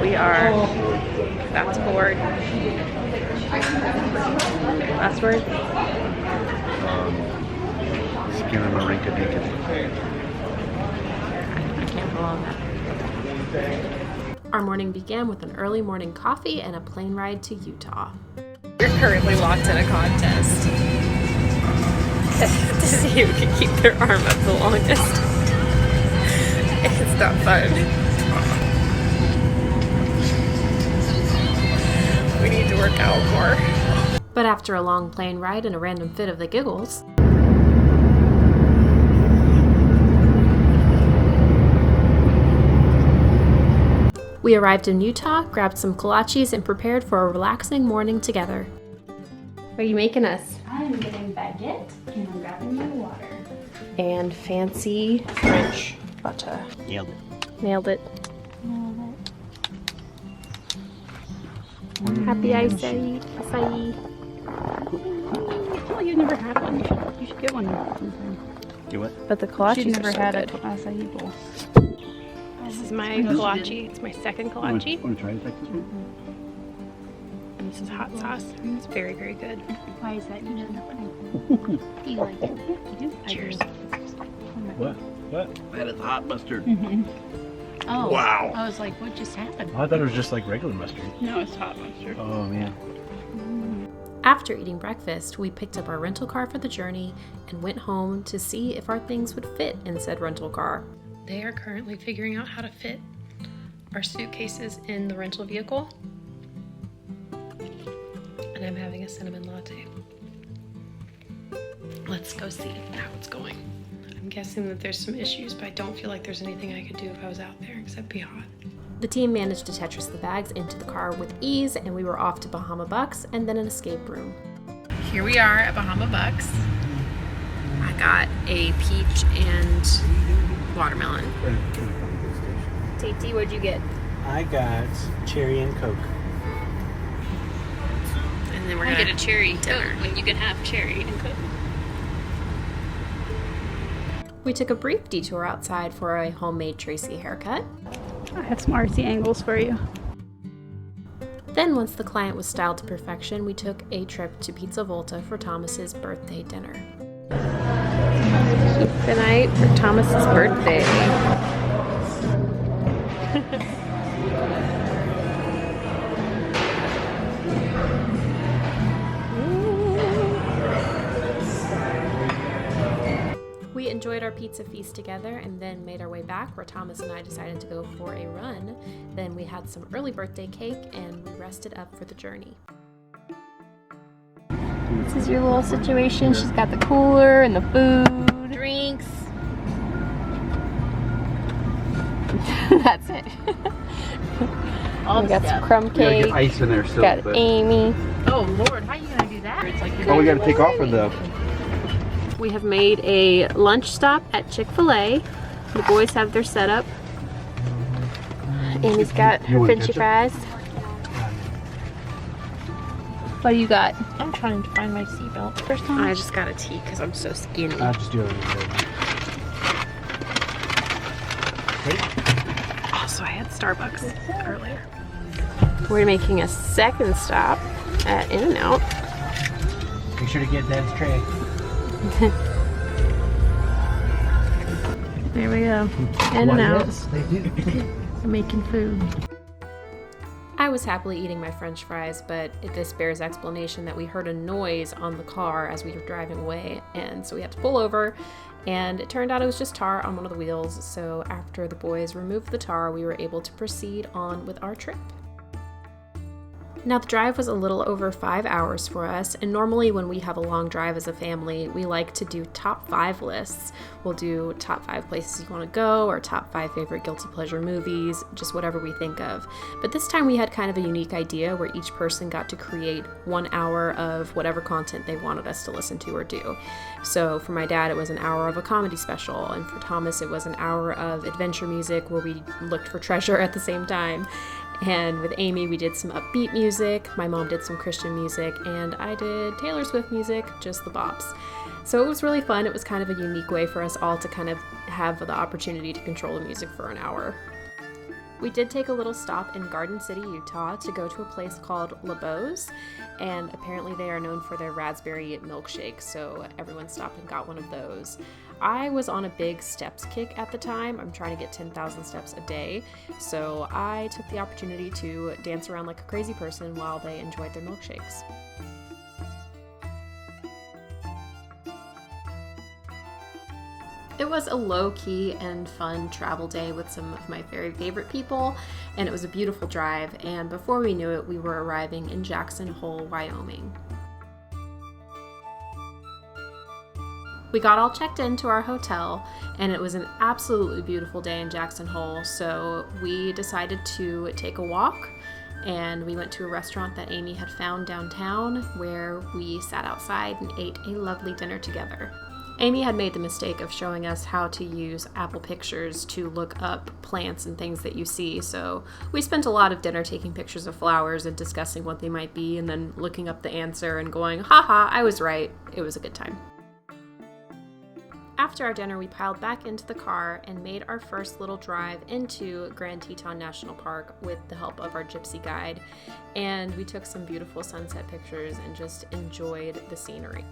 We are, that's board. Last word? Skin on a rinka dinka. I can't follow that. Our morning began with an early morning coffee and a plane ride to Utah. You're currently locked in a contest to see who can keep their arm up the longest. It's not fun. We need to work out more. But after a long plane ride and a random fit of the giggles, we arrived in Utah, grabbed some kolaches, and prepared for a relaxing morning together. What are you making us? I'm getting baguette and I'm grabbing my water. And fancy French butter. Nailed it. Nailed it. Happy acai. Oh, you've never had one. You should get one sometime. Do what? But the kolaches She's never are so had good. an acai bowl. This is my kolache. It's my second kolache. Want to try it? And this is hot sauce. It's very, very good. Why is that? You don't know. Do you like it? You do? Cheers. What? What? That is hot mustard. Oh. Wow. I was like, what just happened? Oh, I thought it was just like regular mustard. No, it's hot mustard. Oh, man. After eating breakfast, we picked up our rental car for the journey and went home to see if our things would fit in said rental car. They are currently figuring out how to fit our suitcases in the rental vehicle. And I'm having a cinnamon latte. Let's go see how it's going. I'm guessing that there's some issues, but I don't feel like there's anything I could do if I was out there except be hot. The team managed to Tetris the bags into the car with ease, and we were off to Bahama Bucks and then an escape room. Here we are at Bahama Bucks. I got a peach and watermelon. Tate, what'd you get? I got cherry and Coke. And then we're I gonna get a cherry dinner. Coke when you can have cherry and Coke. We took a brief detour outside for a homemade Tracy haircut. I have some RC angles for you. Then, once the client was styled to perfection, we took a trip to Pizza Volta for Thomas's birthday dinner. Pizza night for Thomas's birthday. We enjoyed our pizza feast together and then made our way back where Thomas and I decided to go for a run. Then we had some early birthday cake and we rested up for the journey. This is your little situation. She's got the cooler and the food. Drinks. That's it. We got some crumb cake. ice in there still. Got Amy. Oh Lord, how are you gonna do that? It's like Oh, we got to take off of the. We have made a lunch stop at Chick-fil-A. The boys have their setup. Amy's got You her want Frenchy ketchup? fries. What do you got? I'm trying to find my seatbelt. First time. I just got a tea because I'm so skinny. I'll just do it. Also, I had Starbucks earlier. We're making a second stop at In-N-Out. Make sure to get Dad's tray. There we go. In-N-Out. Yes, they do. Making food. I was happily eating my French fries, but this bears explanation that we heard a noise on the car as we were driving away, and so we had to pull over, and it turned out it was just tar on one of the wheels. So after the boys removed the tar, we were able to proceed on with our trip. Now, the drive was a little over 5 hours for us, and normally when we have a long drive as a family, we like to do top 5 lists. We'll do top 5 places you want to go, or top 5 favorite guilty pleasure movies, just whatever we think of. But this time we had kind of a unique idea where each person got to create 1 hour of whatever content they wanted us to listen to or do. So for my dad, it was an hour of a comedy special, and for Thomas, it was an hour of adventure music where we looked for treasure at the same time. And with Amy, we did some upbeat music, my mom did some Christian music, and I did Taylor Swift music, just the bops. So it was really fun. It was kind of a unique way for us all to kind of have the opportunity to control the music for an hour. We did take a little stop in Garden City, Utah to go to a place called LeBeau's, and apparently they are known for their raspberry milkshakes, so everyone stopped and got one of those. I was on a big steps kick at the time. I'm trying to get 10,000 steps a day, so I took the opportunity to dance around like a crazy person while they enjoyed their milkshakes. It was a low-key and fun travel day with some of my very favorite people, and it was a beautiful drive, and before we knew it, we were arriving in Jackson Hole, Wyoming. We got all checked into our hotel, and it was an absolutely beautiful day in Jackson Hole, so we decided to take a walk, and we went to a restaurant that Amy had found downtown, where we sat outside and ate a lovely dinner together. Amy had made the mistake of showing us how to use Apple Pictures to look up plants and things that you see, so we spent a lot of dinner taking pictures of flowers and discussing what they might be, and then looking up the answer and going, haha, I was right. It was a good time. After our dinner, we piled back into the car and made our first little drive into Grand Teton National Park with the help of our gypsy guide, and we took some beautiful sunset pictures and just enjoyed the scenery.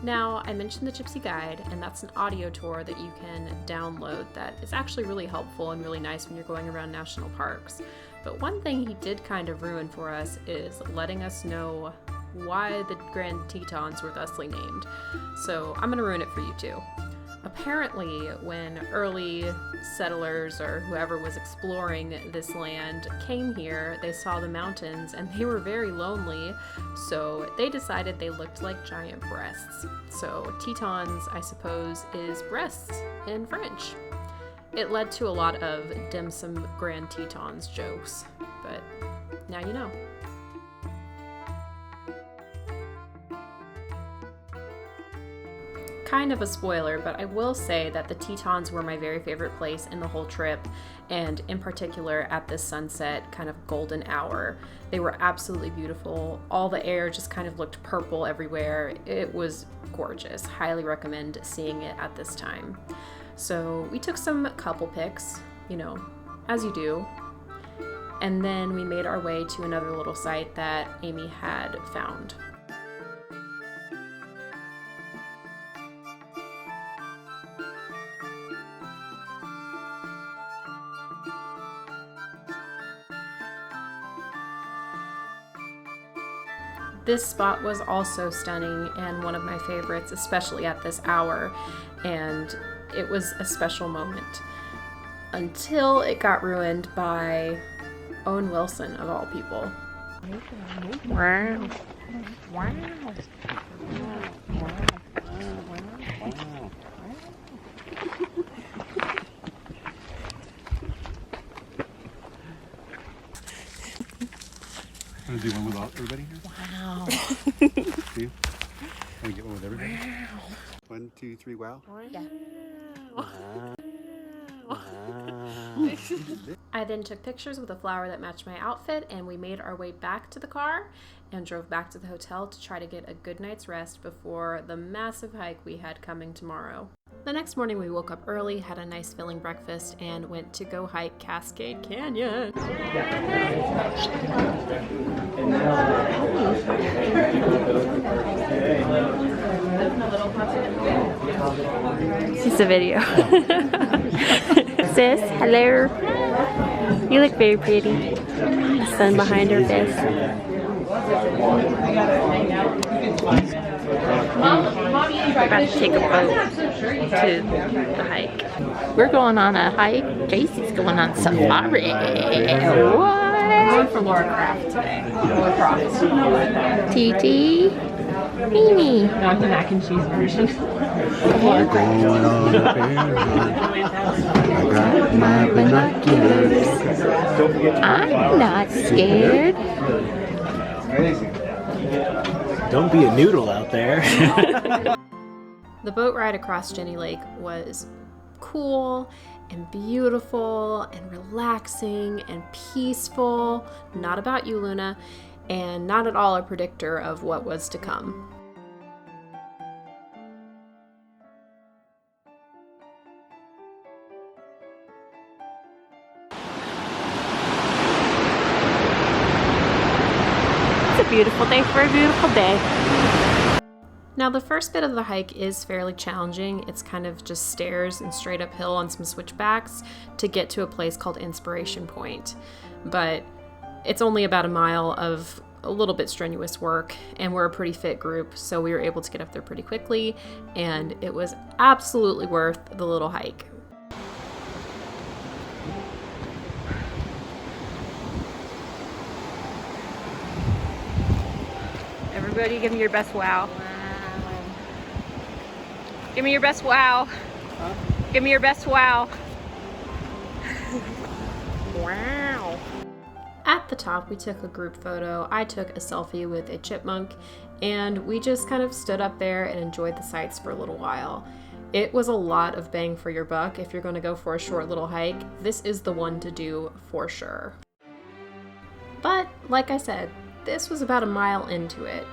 Now, I mentioned the Gypsy Guide, and that's an audio tour that you can download that is actually really helpful and really nice when you're going around national parks. But one thing he did kind of ruin for us is letting us know why the Grand Tetons were thusly named. So I'm going to ruin it for you too. Apparently, when early settlers or whoever was exploring this land came here, they saw the mountains and they were very lonely, so they decided they looked like giant breasts. So Tetons, I suppose, is breasts in French. It led to a lot of dim sum Grand Tetons jokes, but now you know. Kind of a spoiler, but I will say that the Tetons were my very favorite place in the whole trip, and in particular at this sunset kind of golden hour. They were absolutely beautiful. All the air just kind of looked purple everywhere. It was gorgeous. Highly recommend seeing it at this time. So we took some couple pics, as you do, and then we made our way to another little site that Amy had found. This spot was also stunning and one of my favorites, especially at this hour, and it was a special moment. Until it got ruined by Owen Wilson, of all people. Wow. Wow. Want to do one with everybody here? Wow. See? Want to get one with everybody? Wow. 1, 2, 3, wow. Yeah. I then took pictures with a flower that matched my outfit, and we made our way back to the car and drove back to the hotel to try to get a good night's rest before the massive hike we had coming tomorrow. The next morning we woke up early, had a nice filling breakfast, and went to go hike Cascade Canyon. It's a video. Sis, hello. You look very pretty. The sun behind her face. We're about to take a boat to the hike. We're going on a hike. Casey's going on safari. What? Going for Laura Craft today. Laura Croft. TT. Mimi. No, the mac and cheese version. Going on a bear hunt. I got my binoculars. I'm not scared. Don't be a noodle out there. The boat ride across Jenny Lake was cool and beautiful and relaxing and peaceful. Not about you, Luna, and not at all a predictor of what was to come. beautiful day for a beautiful day. Now the first bit of the hike is fairly challenging. It's kind of just stairs and straight uphill on some switchbacks to get to a place called Inspiration Point. But it's only about a mile of a little bit strenuous work, and we're a pretty fit group, so we were able to get up there pretty quickly, and it was absolutely worth the little hike. Everybody give me your best wow. Give me your best wow. Huh? Give me your best wow. Wow. At the top, we took a group photo. I took a selfie with a chipmunk, and we just kind of stood up there and enjoyed the sights for a little while. It was a lot of bang for your buck. If you're going to go for a short little hike, this is the one to do for sure. But like I said, this was about a mile into it.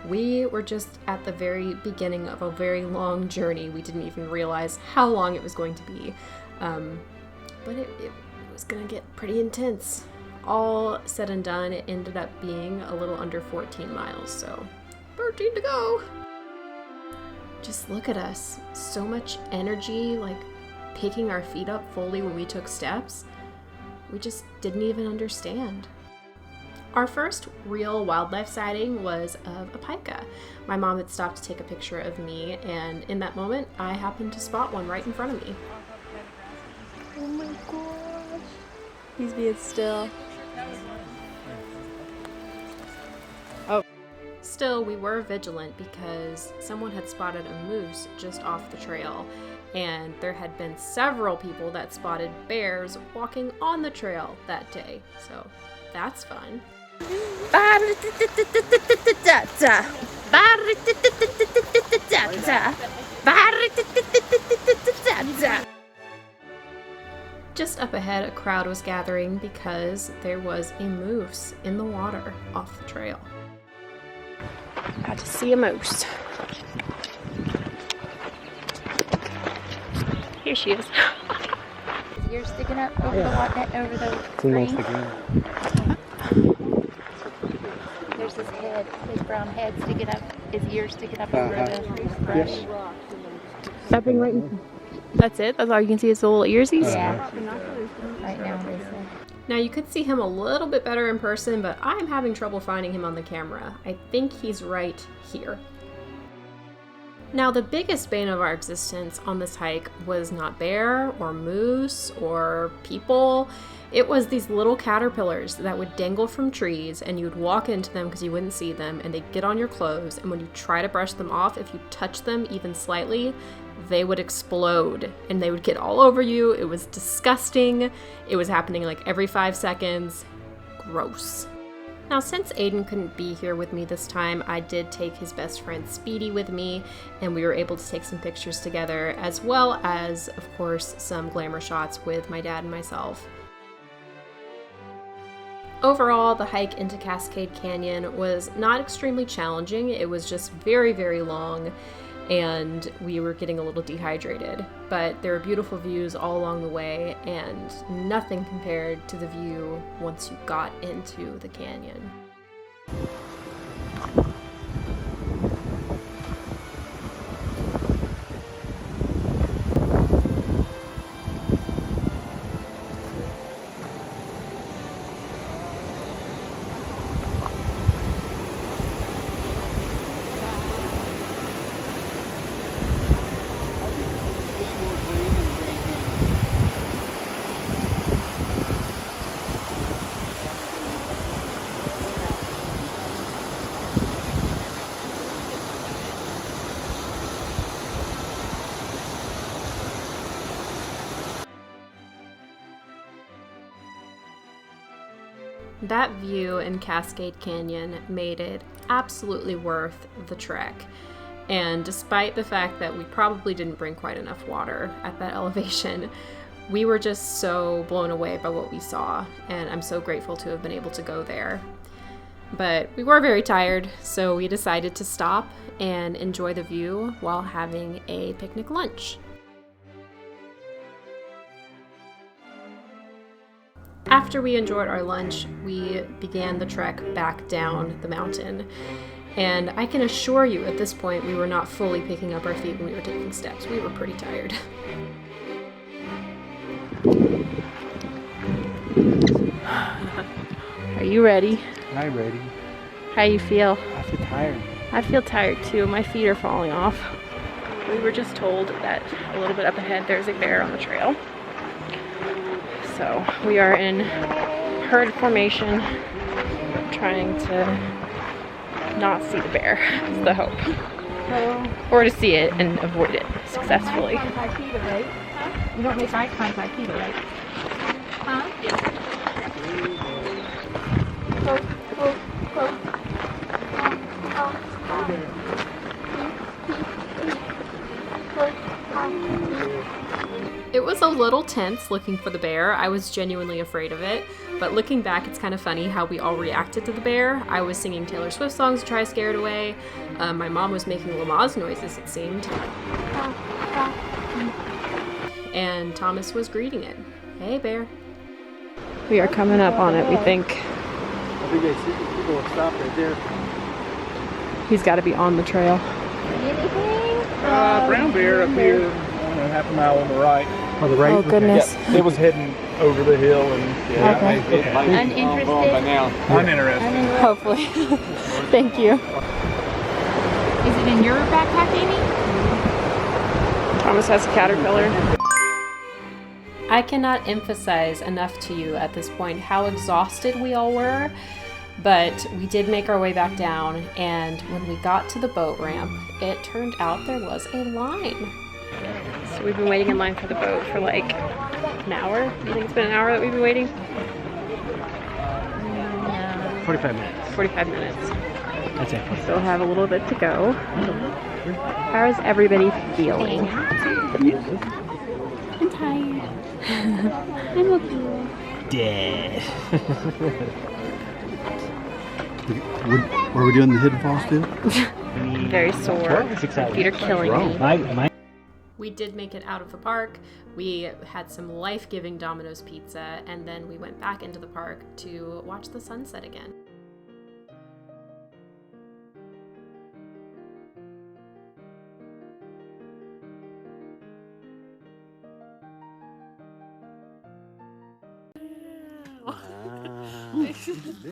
We were just at the very beginning of a very long journey. We didn't even realize how long it was going to be. But it was going to get pretty intense. All said and done, it ended up being a little under 14 miles, so 13 to go. Just look at us. So much energy, like picking our feet up fully when we took steps. We just didn't even understand. Our first real wildlife sighting was of a pika. My mom had stopped to take a picture of me, and in that moment, I happened to spot one right in front of me. Oh my gosh. He's being still. Still, we were vigilant because someone had spotted a moose just off the trail, and there had been several people that spotted bears walking on the trail that day, so that's fun. Just up ahead, a crowd was gathering because there was a moose in the water off the trail. Got to see a moose. Here she is. His ears sticking up over the screen. There's his head, his brown head sticking up, his ears sticking up over the brush. Stepping right in. That's it? That's all you can see is the little earsies? Yeah. Right now, they say. Now you could see him a little bit better in person, but I'm having trouble finding him on the camera. I think he's right here. Now the biggest bane of our existence on this hike was not bear or moose or people. It was these little caterpillars that would dangle from trees, and you would walk into them because you wouldn't see them, and they'd get on your clothes, and when you try to brush them off, if you touch them even slightly, they would explode and they would get all over you. It was disgusting. It was happening like every 5 seconds. Gross. Now, since Aiden couldn't be here with me this time, I did take his best friend Speedy with me, and we were able to take some pictures together, as well as, of course, some glamour shots with my dad and myself. Overall, the hike into Cascade Canyon was not extremely challenging. It was just very, very long, and we were getting a little dehydrated. But there were beautiful views all along the way, and nothing compared to the view once you got into the canyon. That view in Cascade Canyon made it absolutely worth the trek. And despite the fact that we probably didn't bring quite enough water at that elevation, we were just so blown away by what we saw, and I'm so grateful to have been able to go there. But we were very tired, so we decided to stop and enjoy the view while having a picnic lunch. After we enjoyed our lunch, we began the trek back down the mountain. And I can assure you at this point we were not fully picking up our feet when we were taking steps. We were pretty tired. Are you ready? I'm ready. How you feel? I feel tired. I feel tired too. My feet are falling off. We were just told that a little bit up ahead there's a bear on the trail. So we are in herd formation, trying to not see the bear is the hope. Or to see it and avoid it successfully. You don't make eye contact either, right? Huh? It was a little tense looking for the bear. I was genuinely afraid of it. But looking back, it's kind of funny how we all reacted to the bear. I was singing Taylor Swift songs to try to scare it away. My mom was making Lamaze noises, it seemed. And Thomas was greeting it. Hey, bear. We are coming up on it, we think. I think I see people will stop right there. He's got to be on the trail. Brown bear up here, I don't know, half a mile on the right. Oh, the right. Oh, goodness. Yeah, it was heading over the hill and Okay. uninterested. Hopefully. Thank you. Is it in your backpack, Amy? Thomas has a caterpillar. I cannot emphasize enough to you at this point how exhausted we all were, but we did make our way back down, and when we got to the boat ramp, it turned out there was a line. So we've been waiting in line for the boat for like an hour. You think it's been an hour that we've been waiting? 45 minutes. 45 minutes. That's it. Still have a little bit to go. How is everybody feeling? I'm tired. I'm okay. Dead. Were we doing the Hidden Falls too? Very sore. My feet are killing me. We did make it out of the park. We had some life-giving Domino's pizza, and then we went back into the park to watch the sunset again.